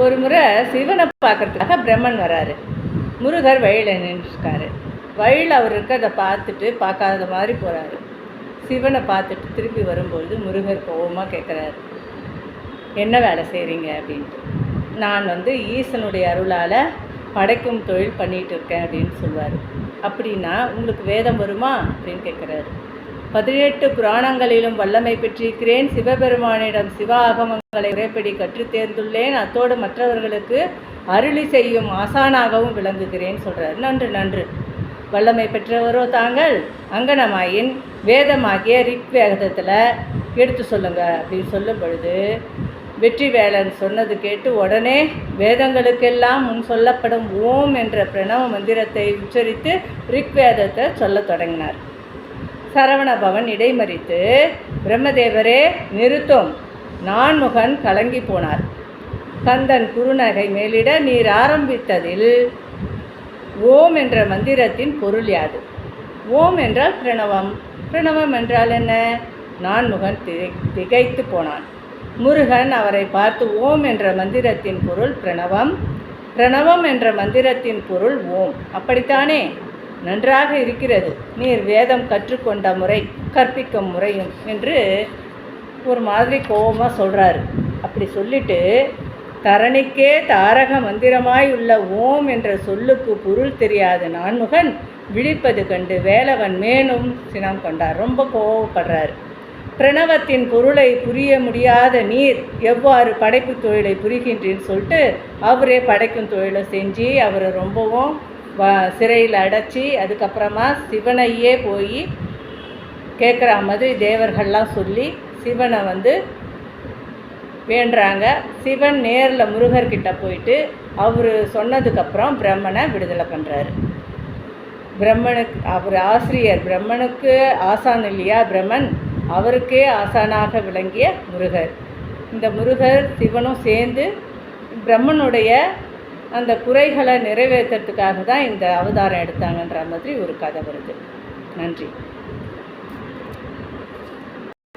ஒரு முறை சிவனை பார்க்கறதுக்காக பிரம்மன் வராரு. முருகர் வழியில் நின்றுருக்காரு. வழியில் அவர் இருக்கிறத பார்த்துட்டு பார்க்காத மாதிரி போகிறாரு. சிவனை பார்த்துட்டு திருப்பி வரும்பொழுது முருகர் கோபமாக கேட்குறாரு, என்ன வேலை செய்கிறீங்க அப்படின்ட்டு. நான் ஈசனுடைய அருளால் படைக்கும் தொழில் பண்ணிகிட்டு இருக்கேன் அப்படின்னு சொல்லுவார். அப்படின்னா உங்களுக்கு வேதம் வருமா அப்படின்னு கேட்குறாரு. 18 புராணங்களிலும் வல்லமை பெற்றிருக்கிறேன். சிவபெருமானிடம் சிவ ஆகமங்களை உரைப்படி கற்று தேர்ந்துள்ளேன். அத்தோடு மற்றவர்களுக்கு அருளி செய்யும் ஆசானாகவும் விளங்குகிறேன் சொல்கிறார். நன்று நன்று, வல்லமை பெற்றவரோ தாங்கள். அங்கனமாயின் வேதமாகிய ரிக்வேதத்தில் எடுத்து சொல்லுங்க அப்படின்னு சொல்லும் பொழுது வெற்றிவேலன் சொன்னது கேட்டு உடனே வேதங்களுக்கெல்லாம் முன் சொல்லப்படும் ஓம் என்ற பிரணவ மந்திரத்தை உச்சரித்து ரிக்வேதத்தை சொல்ல தொடங்கினார். சரவணபவன் இடைமறித்து, பிரம்மதேவரே நிறுத்தும். நான்முகன் கலங்கி போனார். கந்தன் குறுநகை மேலிட, நீர் ஆரம்பித்ததில் ஓம் என்ற மந்திரத்தின் பொருள் யாது? ஓம் என்றால் பிரணவம். பிரணவம் என்றால் என்ன? நான்முகன் திகைத்து போனான். முருகன் அவரை பார்த்து, ஓம் என்ற மந்திரத்தின் பொருள் பிரணவம், பிரணவம் என்ற மந்திரத்தின் பொருள் ஓம், அப்படித்தானே? நன்றாக இருக்கிறது. நீர் வேதம் கற்றுக்கொண்ட முறை கற்பிக்கும் முறையும் என்று ஒரு மாதிரி கோபமாக சொல்கிறாரு. அப்படி சொல்லிட்டு, தரணிக்கே தாரக மந்திரமாய் உள்ள ஓம் என்ற சொல்லுக்கு பொருள் தெரியாத நான்முகன் விழிப்பது கண்டு வேலவன் மேலும் சினம் கொண்டார். ரொம்ப கோபப்படுறார். பிரணவத்தின் பொருளை புரிய முடியாத நீர் எவ்வாறு படைப்பு தொழிலை புரிகின்றேன்னு சொல்லிட்டு அவரே படைக்கும் தொழிலை செஞ்சு அவரை ரொம்பவும் சிறையில் அடைச்சி, அதுக்கப்புறமா சிவனையே போய் கேட்குற மாதிரி தேவர்கள்லாம் சொல்லி சிவனை வேண்டுறாங்க. சிவன் நேரில் முருகர்கிட்ட போயிட்டு அவர் சொன்னதுக்கப்புறம் பிரம்மனை விடுதலை பண்ணுறாரு. பிரம்மனுக்கு அவர் ஆசிரியர், பிரம்மனுக்கு ஆசான் இல்லையா பிரம்மன், அவருக்கே ஆசானாக விளங்கிய முருகர். இந்த முருகர் சிவனும் சேர்ந்து பிரம்மனுடைய அந்த குறைகளை நிறைவேற்றுறதுக்காக தான் இந்த அவதாரம் எடுத்தாங்கன்ற மாதிரி ஒரு கதை வருது. நன்றி.